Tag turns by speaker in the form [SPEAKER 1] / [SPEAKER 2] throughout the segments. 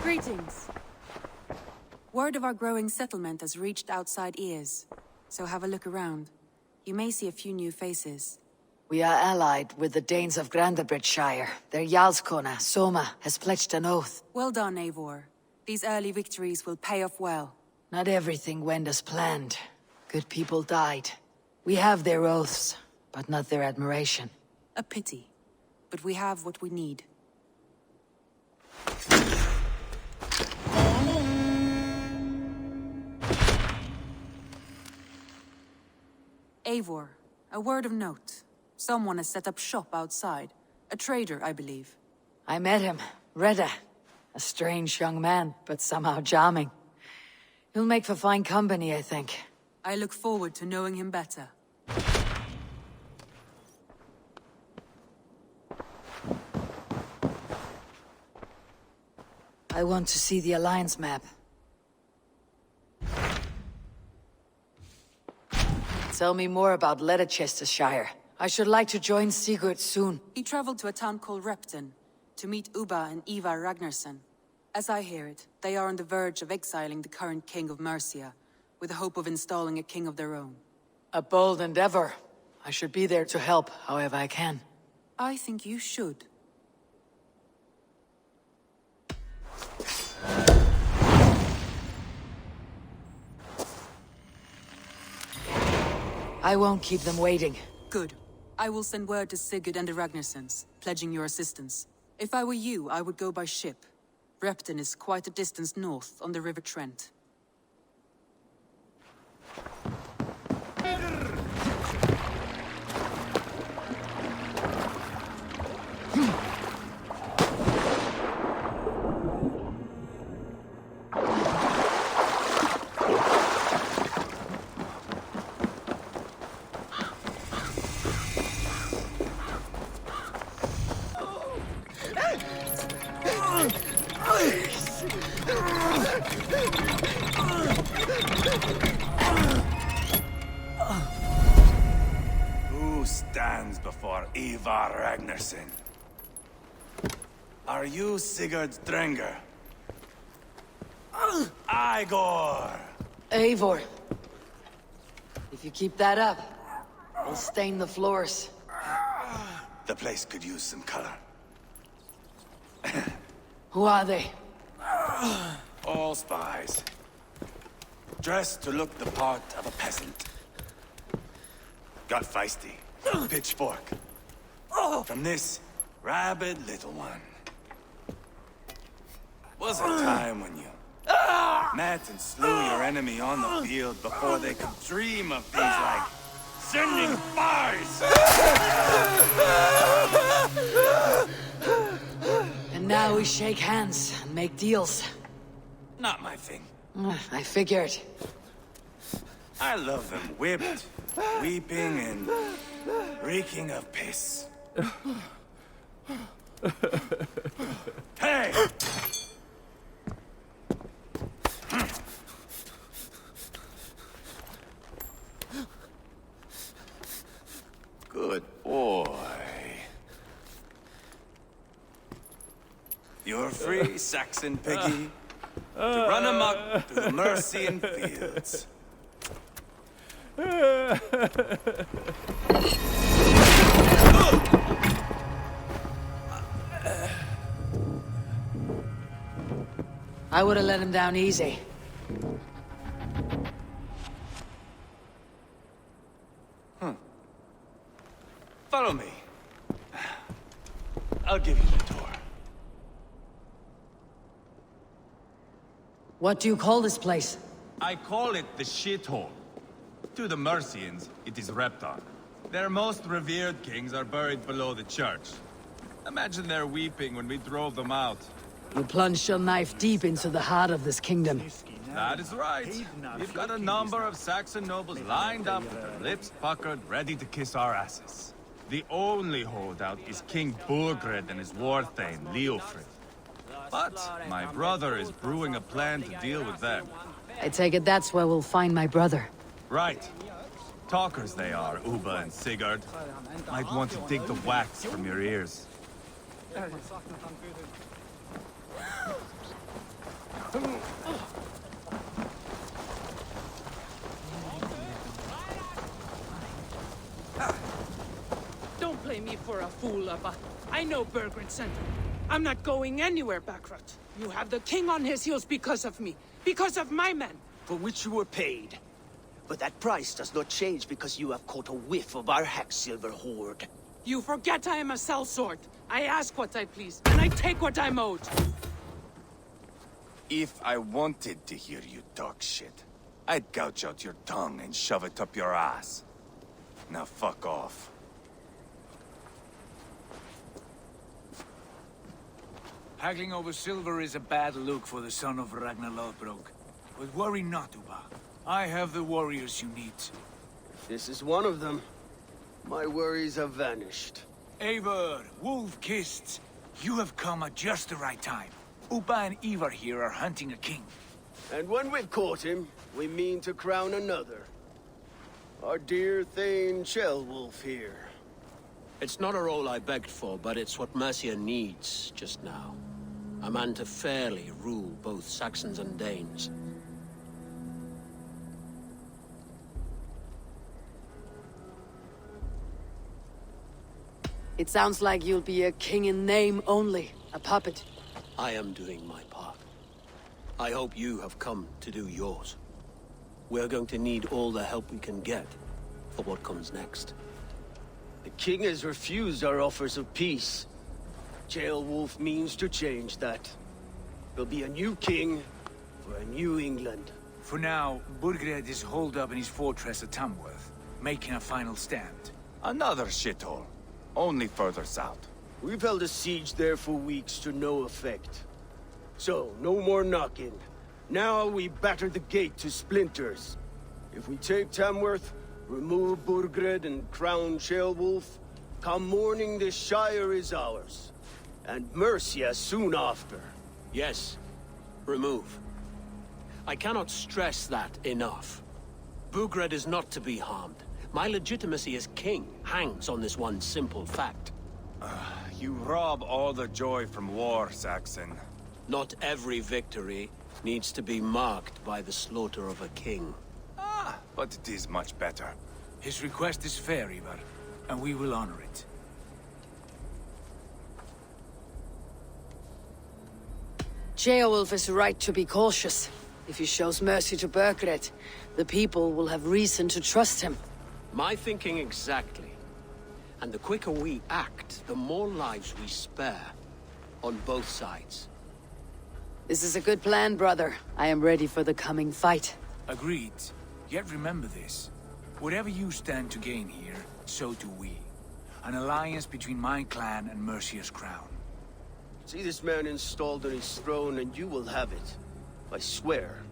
[SPEAKER 1] Greetings. Word of our growing settlement has reached outside ears, so have a look around. You may see a few new faces.
[SPEAKER 2] We are allied with the Danes of Grandabridgeshire. Their Jarlskona, Soma, has pledged an oath.
[SPEAKER 1] Well done, Eivor. These early victories will pay off well.
[SPEAKER 2] Not everything went as planned. Good people died. We have their oaths, but not their admiration.
[SPEAKER 1] A pity. But we have what we need. Eivor, a word of note. Someone has set up shop outside. A trader, I believe.
[SPEAKER 2] I met him, Reda. A strange young man, but somehow charming. He'll make for fine company, I think.
[SPEAKER 1] I look forward to knowing him better.
[SPEAKER 2] I want to see the Alliance map. Tell me more about Ledechestershire. I should like to join Sigurd soon.
[SPEAKER 1] He traveled to a town called Repton to meet Ubba and Ivar Ragnarsson. As I hear it, they are on the verge of exiling the current king of Mercia, with the hope of installing a king of their own.
[SPEAKER 2] A bold endeavor. I should be there to help, however I can.
[SPEAKER 1] I think you should.
[SPEAKER 2] I won't keep them waiting.
[SPEAKER 1] Good. I will send word to Sigurd and the Ragnarssons, pledging your assistance. If I were you, I would go by ship. Repton is quite a distance north on the River Trent.
[SPEAKER 3] Who stands before Ivar Ragnarsson? Are you Sigurd Drenger? Igor!
[SPEAKER 2] Eivor. If you keep that up, I'll stain the floors.
[SPEAKER 3] The place could use some color.
[SPEAKER 2] Who are they?
[SPEAKER 3] All spies. Dressed to look the part of a peasant. Got feisty. Pitchfork. From this rabid little one. Was a time when you met and slew your enemy on the field before they could dream of things like sending spies!
[SPEAKER 2] And now we shake hands and make deals.
[SPEAKER 3] Not my thing.
[SPEAKER 2] I figured.
[SPEAKER 3] I love them whipped, weeping, and reeking of piss. Hey! Good boy. You're free, Saxon piggy, to run amok through the Mercian fields.
[SPEAKER 2] I would have let him down easy.
[SPEAKER 3] Follow me. I'll give you the tour.
[SPEAKER 2] What do you call this place?
[SPEAKER 4] I call it the shithole. To the Mercians, it is Repton. Their most revered kings are buried below the church. Imagine their weeping when we drove them out.
[SPEAKER 2] You plunged your knife deep into the heart of this kingdom.
[SPEAKER 4] That is right. We've got a number of Saxon nobles lined up with their lips puckered, ready to kiss our asses. The only holdout is King Burgred and his war-thane, Leofrid. But my brother is brewing a plan to deal with them.
[SPEAKER 2] I take it that's where we'll find my brother.
[SPEAKER 4] Right. Talkers they are, Ubba and Sigurd. Might want to dig the wax from your ears.
[SPEAKER 5] Don't play me for a fool, Abba. I know Bergred sent him. I'm not going anywhere, Backrot. You have the king on his heels because of me. Because of my men.
[SPEAKER 6] For which you were paid. But that price does not change because you have caught a whiff of our Hacksilver hoard.
[SPEAKER 5] You forget I am a sellsword. I ask what I please, and I take what I'm owed.
[SPEAKER 3] If I wanted to hear you talk shit, I'd gouge out your tongue and shove it up your ass. Now fuck off.
[SPEAKER 7] Haggling over silver is a bad look for the son of Ragnar. But worry not, Uba. I have the warriors you need.
[SPEAKER 6] This is one of them. My worries have vanished.
[SPEAKER 7] Eivor, Wolf-Kissed, you have come at just the right time. Uba and Ivar here are hunting a king.
[SPEAKER 6] And when we've caught him, we mean to crown another. Our dear Thane Ceolwulf here.
[SPEAKER 8] It's not a role I begged for, but it's what Mercia needs just now. A man to fairly rule both Saxons and Danes.
[SPEAKER 2] It sounds like you'll be a king in name only, a puppet.
[SPEAKER 8] I am doing my part. I hope you have come to do yours. We're going to need all the help we can get for what comes next.
[SPEAKER 6] The king has refused our offers of peace. Ceolwulf means to change that. There'll be a new king for a new England.
[SPEAKER 7] For now, Burgred is holed up in his fortress at Tamworth, making a final stand.
[SPEAKER 3] Another shithole. Only further south.
[SPEAKER 6] We've held a siege there for weeks to no effect. So, no more knocking. Now we batter the gate to splinters. If we take Tamworth, remove Burgred and crown Ceolwulf, come morning the Shire is ours. And Mercia soon after.
[SPEAKER 8] Yes, remove. I cannot stress that enough. Burgred is not to be harmed. My legitimacy as king hangs on this one simple fact.
[SPEAKER 3] You rob all the joy from war, Saxon.
[SPEAKER 8] Not every victory needs to be marked by the slaughter of a king.
[SPEAKER 3] But it is much better.
[SPEAKER 7] His request is fair, Ivar, and we will honor it.
[SPEAKER 2] Ceolwulf is right to be cautious. If he shows mercy to Burgred, the people will have reason to trust him.
[SPEAKER 8] My thinking exactly. And the quicker we act, the more lives we spare. On both sides.
[SPEAKER 2] This is a good plan, brother. I am ready for the coming fight.
[SPEAKER 7] Agreed. Yet remember this. Whatever you stand to gain here, so do we. An alliance between my clan and Mercia's crown.
[SPEAKER 6] See this man installed on his throne and you will have it. I swear.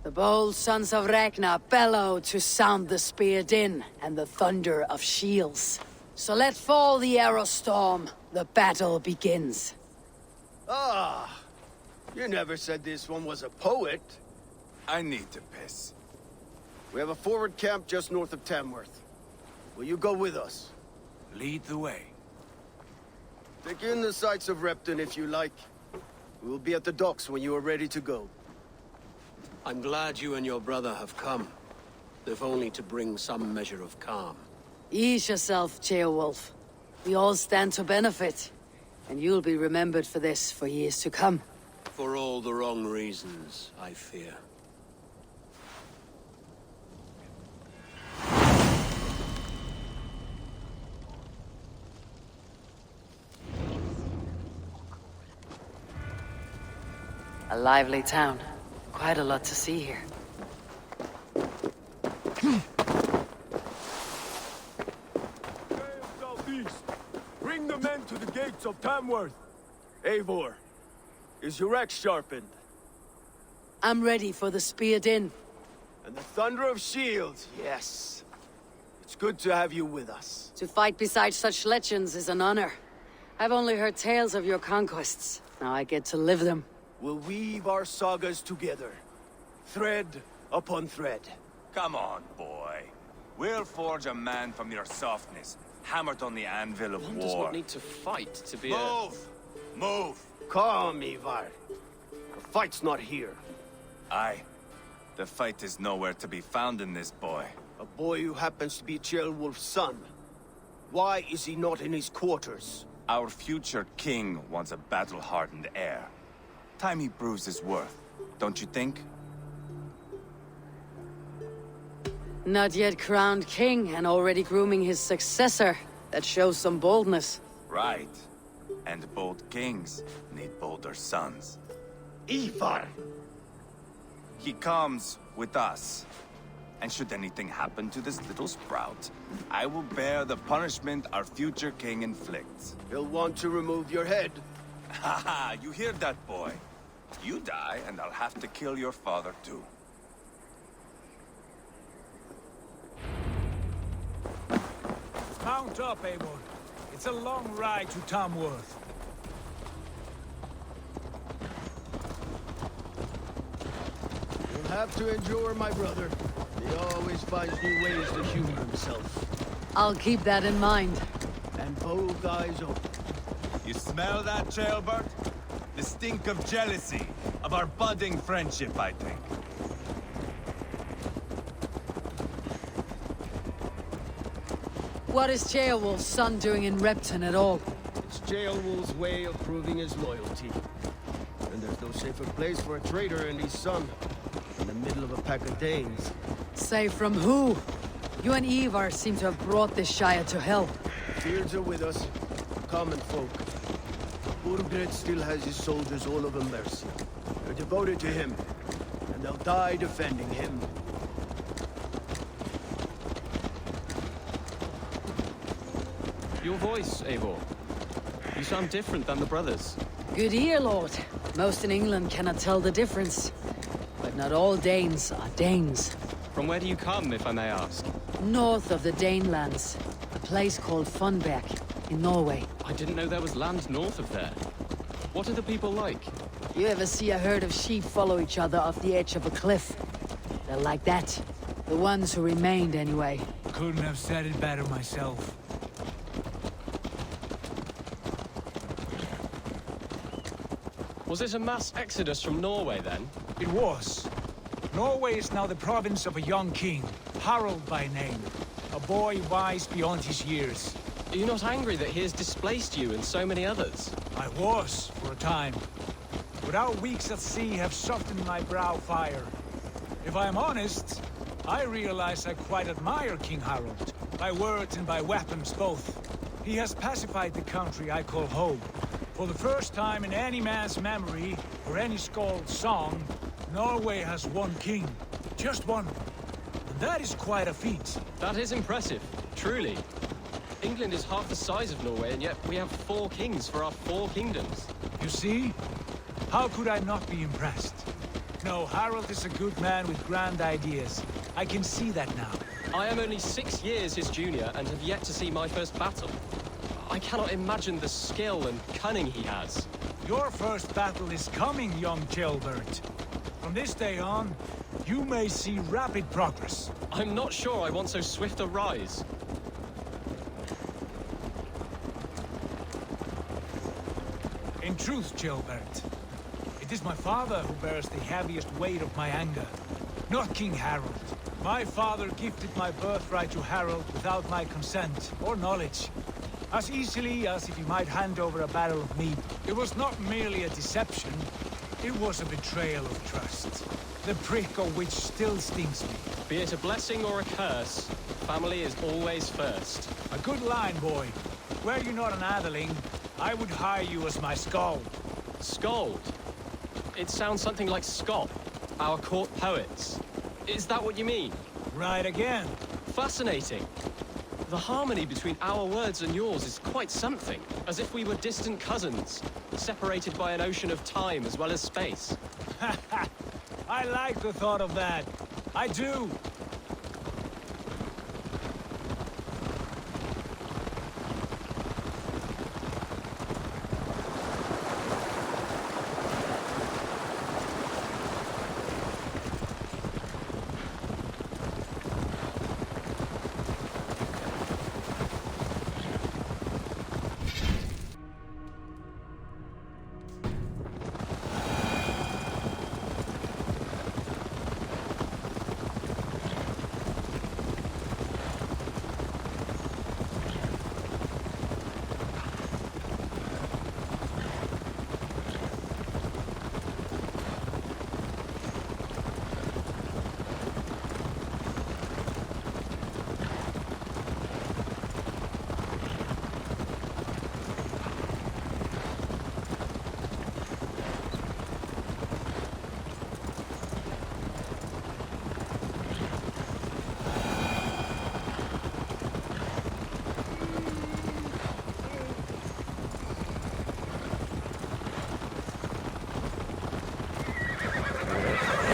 [SPEAKER 2] The bold sons of Ragnar bellow to sound the spear din and the thunder of shields. So let fall the arrow storm. The battle begins.
[SPEAKER 6] Ah! You never said this one was a poet.
[SPEAKER 3] I need to piss.
[SPEAKER 6] We have a forward camp just north of Tamworth. Will you go with us?
[SPEAKER 7] Lead the way.
[SPEAKER 6] Take in the sights of Repton if you like. We will be at the docks when you are ready to go.
[SPEAKER 8] I'm glad you and your brother have come. If only to bring some measure of calm.
[SPEAKER 2] Ease yourself, Ceolwulf. We all stand to benefit. And you'll be remembered for this for years to come.
[SPEAKER 8] For all the wrong reasons, I fear.
[SPEAKER 2] A lively town. Quite a lot to see here.
[SPEAKER 6] Southeast. Bring the men to the gates of Tamworth. Eivor, is your axe sharpened?
[SPEAKER 2] I'm ready for the spear din.
[SPEAKER 6] And the thunder of shields, yes. It's good to have you with us.
[SPEAKER 2] To fight beside such legends is an honor. I've only heard tales of your conquests. Now I get to live them.
[SPEAKER 6] We'll weave our sagas together. Thread upon thread.
[SPEAKER 3] Come on, boy. We'll forge a man from your softness, hammered on the anvil of
[SPEAKER 9] One
[SPEAKER 3] war.
[SPEAKER 9] does not need to fight to be
[SPEAKER 3] Move! Move!
[SPEAKER 6] Calm, Ivar. The fight's not here.
[SPEAKER 3] Aye. The fight is nowhere to be found in this boy.
[SPEAKER 6] A boy who happens to be Ceolwulf's son. Why is he not in his quarters?
[SPEAKER 3] Our future king wants a battle-hardened heir. Time he proves his worth, don't you think?
[SPEAKER 2] Not yet crowned king and already grooming his successor. That shows some boldness.
[SPEAKER 3] Right. And bold kings need bolder sons.
[SPEAKER 6] Ivar!
[SPEAKER 3] He comes with us. And should anything happen to this little sprout, I will bear the punishment our future king inflicts.
[SPEAKER 6] He'll want to remove your head.
[SPEAKER 3] Haha, you hear that, boy? You die, and I'll have to kill your father, too.
[SPEAKER 7] Mount up, Eivor. It's a long ride to Tamworth.
[SPEAKER 6] You'll have to endure, my brother. He always finds new ways to humor himself.
[SPEAKER 2] I'll keep that in mind.
[SPEAKER 6] And both eyes open.
[SPEAKER 4] You smell that, Jailbird? The stink of jealousy, of our budding friendship, I think.
[SPEAKER 2] What is Ceolwulf's son doing in Repton at all?
[SPEAKER 6] It's Ceolwulf's way of proving his loyalty. And there's no safer place for a traitor and his son in the middle of a pack of Danes.
[SPEAKER 2] Safe from who? You and Ivar seem to have brought this Shire to hell.
[SPEAKER 6] Fears are with us, common folk. Burgred still has his soldiers all over Mercia. They're devoted to him, and they'll die defending him.
[SPEAKER 9] Your voice, Eivor. You sound different than the brothers.
[SPEAKER 2] Good ear, Lord. Most in England cannot tell the difference. But not all Danes are Danes.
[SPEAKER 9] From where do you come, if I may ask?
[SPEAKER 2] North of the Danelands, a place called Funberg, in Norway.
[SPEAKER 9] I didn't know there was land north of there. What are the people like?
[SPEAKER 2] You ever see a herd of sheep follow each other off the edge of a cliff? They're like that. The ones who remained, anyway.
[SPEAKER 7] Couldn't have said it better myself.
[SPEAKER 9] Was it a mass exodus from Norway, then?
[SPEAKER 7] It was. Norway is now the province of a young king, Harald by name. A boy wise beyond his years.
[SPEAKER 9] Are you not angry that he has displaced you and so many others?
[SPEAKER 7] I was, for a time. But our weeks at sea have softened my brow fire. If I am honest, I realize I quite admire King Harald. By words and by weapons both. He has pacified the country I call home. For the first time in any man's memory, or any skald's song, Norway has one king. Just one. And that is quite a feat.
[SPEAKER 9] That is impressive, truly. England is half the size of Norway, and yet we have 4 kings for our 4 kingdoms.
[SPEAKER 7] You see? How could I not be impressed? No, Harald is a good man with grand ideas. I can see that now.
[SPEAKER 9] I am only 6 years his junior and have yet to see my first battle. I cannot imagine the skill and cunning he has.
[SPEAKER 7] Your first battle is coming, young Ceolbert. From this day on, you may see rapid progress.
[SPEAKER 9] I'm not sure I want so swift a rise.
[SPEAKER 7] In truth, Ceolbert, it is my father who bears the heaviest weight of my anger, not King Harald. My father gifted my birthright to Harald without my consent or knowledge. As easily as if he might hand over a barrel of meat. It was not merely a deception, it was a betrayal of trust. The prick of which still stings me.
[SPEAKER 9] Be it a blessing or a curse, family is always first.
[SPEAKER 7] A good line, boy. Were you not an atheling, I would hire you as my skald.
[SPEAKER 9] Skald? It sounds something like Scott, our court poets. Is that what you mean?
[SPEAKER 7] Right again.
[SPEAKER 9] Fascinating. The harmony between our words and yours is quite something. As if we were distant cousins, separated by an ocean of time as well as space.
[SPEAKER 7] I like the thought of that. I do.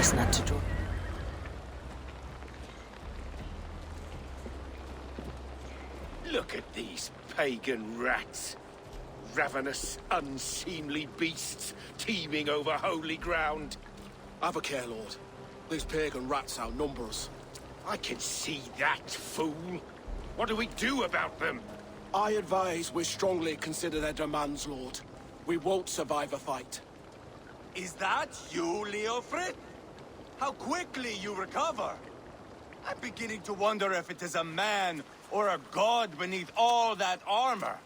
[SPEAKER 2] best not to draw.
[SPEAKER 6] Look at these pagan rats. Ravenous, unseemly beasts teeming over holy ground.
[SPEAKER 10] Have a care, Lord. These pagan rats outnumber us.
[SPEAKER 6] I can see that, fool. What do we do about them?
[SPEAKER 10] I advise we strongly consider their demands, Lord. We won't survive a fight.
[SPEAKER 3] Is that you, Leofrid? How quickly you recover! I'm beginning to wonder if it is a man or a god beneath all that armor.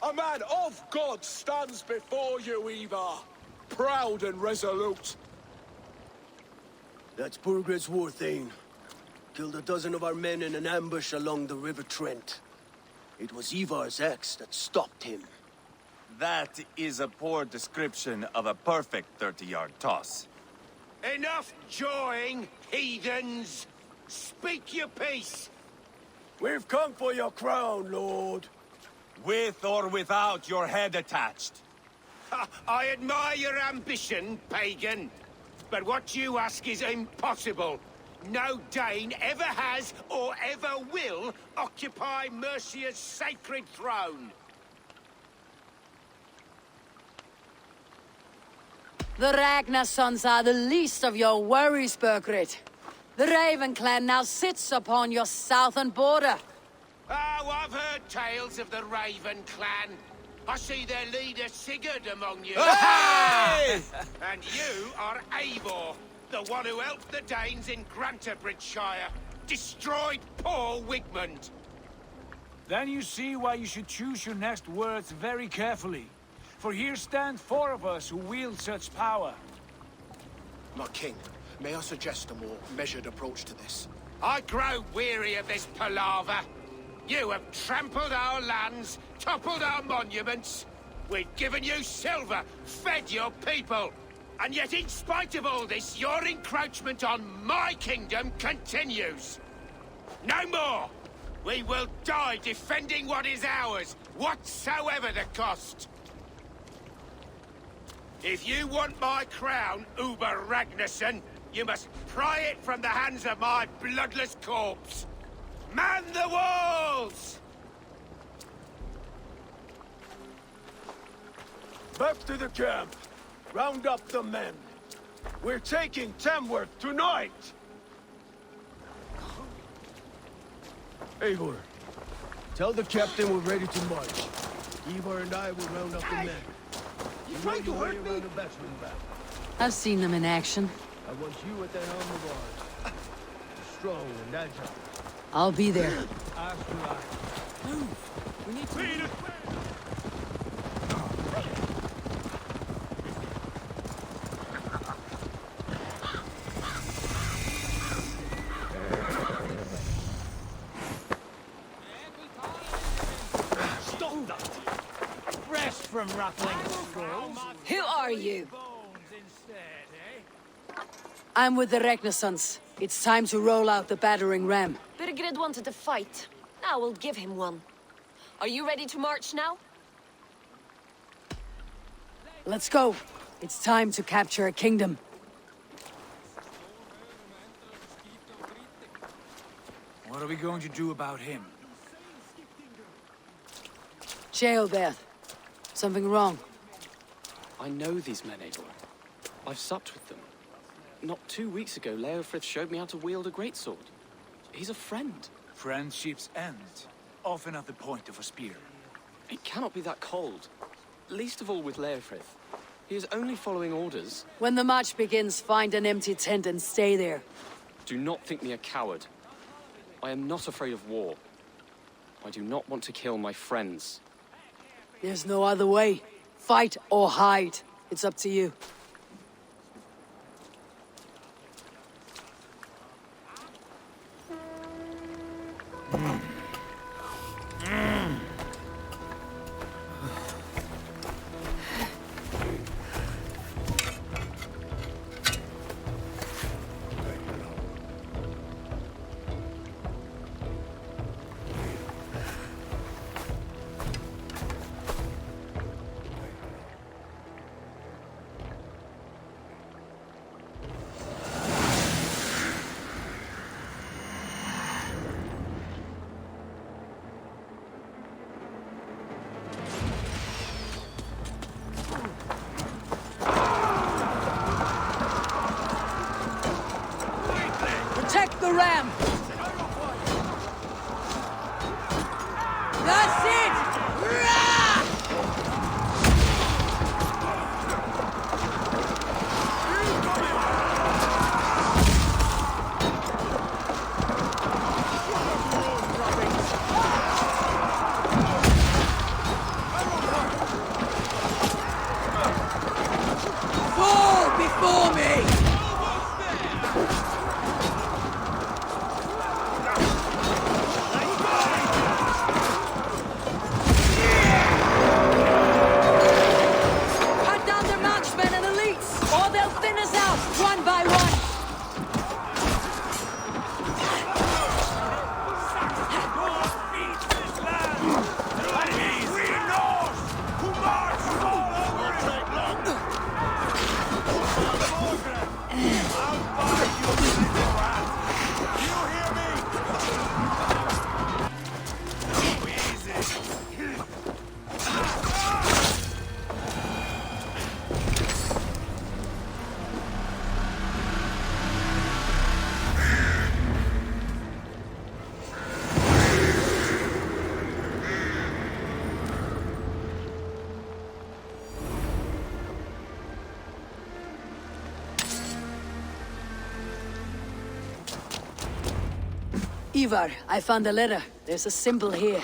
[SPEAKER 10] A man of God stands before you, Ivar. Proud and resolute.
[SPEAKER 6] That's Burgred's Warthane. Killed a dozen of our men in an ambush along the River Trent. It was Ivar's axe that stopped him.
[SPEAKER 3] That is a poor description of a perfect 30-yard toss.
[SPEAKER 6] Enough jawing, heathens! Speak your piece! We've come for your crown, Lord.
[SPEAKER 3] With or without your head attached.
[SPEAKER 6] I admire your ambition, pagan. But what you ask is impossible. No Dane ever has or ever will occupy Mercia's sacred throne.
[SPEAKER 2] The Ragnar sons are the least of your worries, Burgred. The Raven clan now sits upon your southern border.
[SPEAKER 6] Oh, I've heard tales of the Raven clan. I see their leader Sigurd among you.
[SPEAKER 3] Hey!
[SPEAKER 6] And you are Eivor, the one who helped the Danes in Grantabridgeshire. Destroyed poor Wigmund.
[SPEAKER 7] Then you see why you should choose your next words very carefully. For here stand 4 of us who wield such power.
[SPEAKER 10] My king, may I suggest a more measured approach to this?
[SPEAKER 6] I grow weary of this palaver. You have trampled our lands, toppled our monuments. We've given you silver, fed your people. And yet in spite of all this, your encroachment on my kingdom continues. No more! We will die defending what is ours, whatsoever the cost. If you want my crown, Uber Ragnarsson, you must pry it from the hands of my bloodless corpse. Man the walls! Back to the camp. Round up the men. We're taking Tamworth tonight! Eivor, tell the captain we're ready to march. Eivor and I will round up the men. You trying to hurt me?
[SPEAKER 2] I've seen them in action.
[SPEAKER 6] I want you at the helm of ours. Strong and agile.
[SPEAKER 2] I'll be there.
[SPEAKER 5] Move! We need to...
[SPEAKER 7] Stop that! Rest from rattling scrolls.
[SPEAKER 2] Who are you?
[SPEAKER 7] Bones instead, eh?
[SPEAKER 2] I'm with the Ragnarsons. It's time to roll out the battering ram.
[SPEAKER 11] Burgred wanted to fight. Now we'll give him one. Are you ready to march now?
[SPEAKER 2] Let's go. It's time to capture a kingdom.
[SPEAKER 7] What are we going to do about him?
[SPEAKER 2] Ceolbert. Something wrong.
[SPEAKER 9] I know these men, Eivor. I've supped with them. Not 2 weeks ago, Leofrith showed me how to wield a greatsword. He's a friend.
[SPEAKER 7] Friendships end, often at the point of a spear.
[SPEAKER 9] It cannot be that cold. Least of all with Leofrith. He is only following orders.
[SPEAKER 2] When the march begins, find an empty tent and stay there.
[SPEAKER 9] Do not think me a coward. I am not afraid of war. I do not want to kill my friends.
[SPEAKER 2] There's no other way. Fight or hide. It's up to you. them! That's it! Rah! Fall before me! One by one! Ivar, I found a letter. There's a symbol here.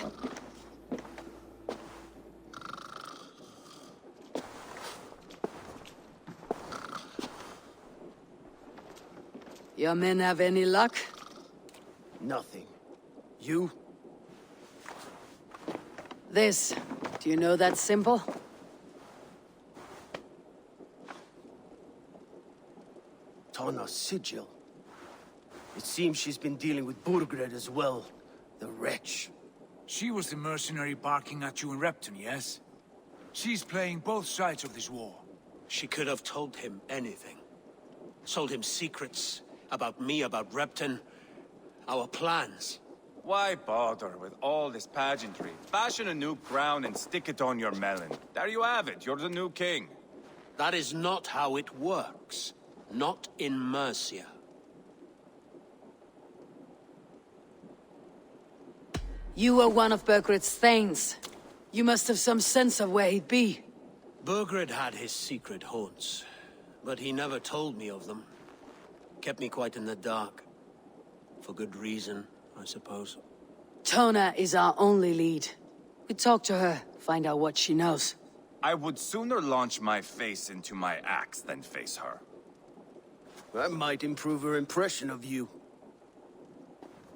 [SPEAKER 2] Your men have any luck?
[SPEAKER 6] Nothing. You?
[SPEAKER 2] This. Do you know that symbol?
[SPEAKER 6] Tana's sigil. It seems she's been dealing with Burgred as well. The wretch.
[SPEAKER 7] She was the mercenary barking at you in Repton, yes? She's playing both sides of this war.
[SPEAKER 8] She could have told him anything. Told him secrets about me, about Repton, our plans.
[SPEAKER 4] Why bother with all this pageantry? Fashion a new crown and stick it on your melon. There you have it, you're the new king.
[SPEAKER 8] That is not how it works. Not in Mercia.
[SPEAKER 2] You were one of Burgred's thanes. You must have some sense of where he'd be.
[SPEAKER 8] Burgred had his secret haunts, but he never told me of them. Kept me quite in the dark. For good reason, I suppose.
[SPEAKER 2] Tona is our only lead. We talk to her, find out what she knows.
[SPEAKER 4] I would sooner launch my face into my axe than face her.
[SPEAKER 6] That might improve her impression of you.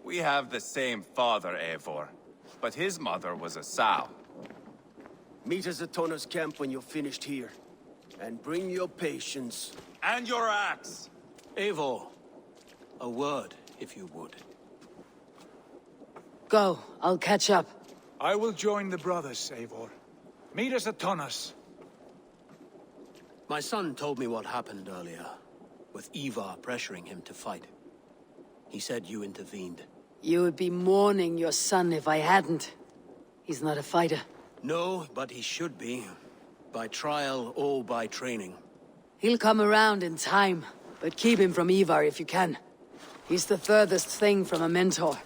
[SPEAKER 4] We have the same father, Eivor, but his mother was a sow.
[SPEAKER 6] Meet us at Tona's camp when you're finished here. And bring your patience.
[SPEAKER 4] And your axe!
[SPEAKER 8] Eivor, a word, if you would.
[SPEAKER 2] Go, I'll catch up.
[SPEAKER 7] I will join the brothers, Eivor. Meet us at Tonas.
[SPEAKER 8] My son told me what happened earlier, with Ivar pressuring him to fight. He said you intervened.
[SPEAKER 2] You would be mourning your son if I hadn't. He's not a fighter.
[SPEAKER 8] No, but he should be. By trial or by training.
[SPEAKER 2] He'll come around in time, but keep him from Ivar if you can. He's the furthest thing from a mentor.